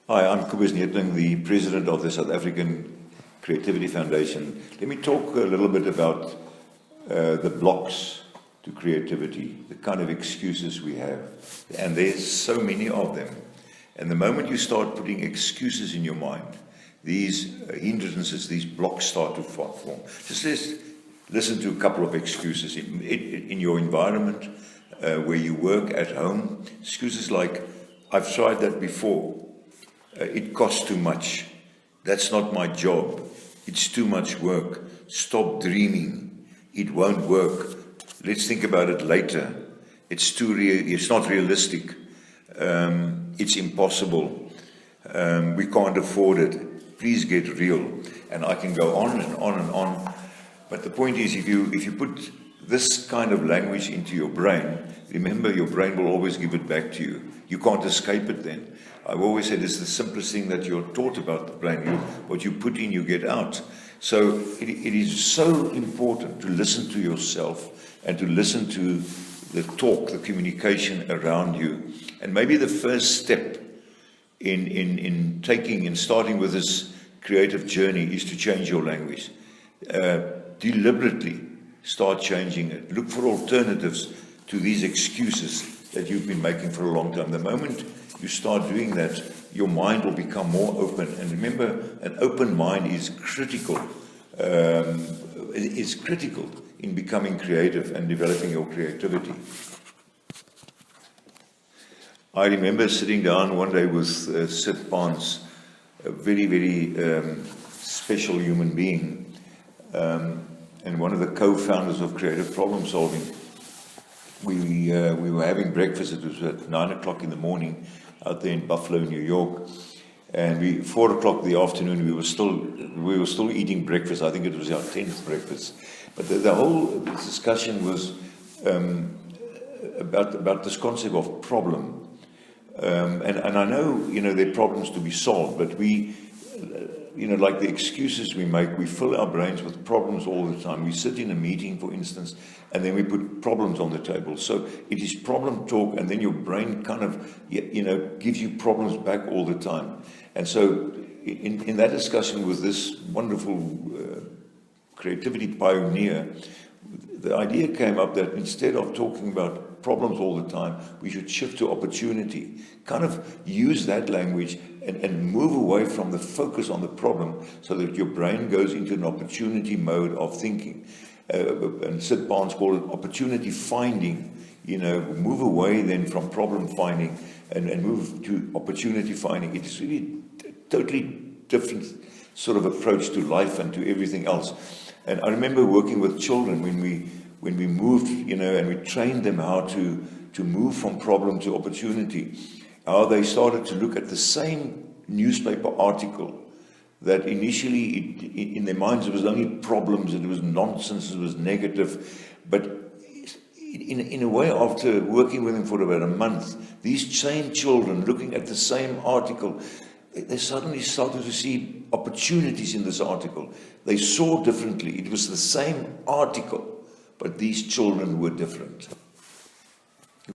Hi, I'm Kobus Neethling, the president of the South African Creativity Foundation. Let me talk a little bit about the blocks to creativity, the kind of excuses we have. And there's so many of them. And the moment you start putting excuses in your mind, these hindrances, these blocks start to form. Just listen to a couple of excuses in your environment, where you work at home. Excuses like, I've tried that before. It costs too much. That's not my job. It's too much work. Stop dreaming. It won't work. Let's think about it later. It's not realistic. It's impossible. We can't afford it. Please get real. And I can go on and on and on. But the point is, if you put this kind of language into your brain, remember your brain will always give it back to you. You can't escape it then. I've always said it's the simplest thing that you're taught about the brain. What you put in, you get out. So it is so important to listen to yourself and to listen to the talk, the communication around you. And maybe the first step in starting with this creative journey is to change your language. Deliberately start changing it. Look for alternatives to these excuses that you've been making for a long time. The moment you start doing that, your mind will become more open. And remember, an open mind is critical. Is critical in becoming creative and developing your creativity. I remember sitting down one day with Sid Barnes, a very, very special human being, and one of the co-founders of Creative Problem Solving. We were having breakfast. It was at 9 o'clock in the morning out there in Buffalo, New York, and 4 o'clock in the afternoon we were still eating breakfast. I think it was our 10th breakfast. But the whole discussion was about this concept of problem, and I know there are problems to be solved, but we. Like the excuses we make, we fill our brains with problems all the time. We sit in a meeting, for instance, and then we put problems on the table. So it is problem talk, and then your brain kind of, gives you problems back all the time. And so in that discussion with this wonderful creativity pioneer, the idea came up that instead of talking about problems all the time, we should shift to opportunity. Kind of use that language and move away from the focus on the problem so that your brain goes into an opportunity mode of thinking. And Sid Barnes called it opportunity finding. Move away then from problem finding and move to opportunity finding. It is really a totally different sort of approach to life and to everything else. And I remember working with children when we moved, and we trained them how to move from problem to opportunity. How they started to look at the same newspaper article that initially in their minds it was only problems, it was nonsense, it was negative. But in a way, after working with them for about a month, these same children looking at the same article, they suddenly started to see opportunities in this article. They saw differently. It was the same article, but these children were different.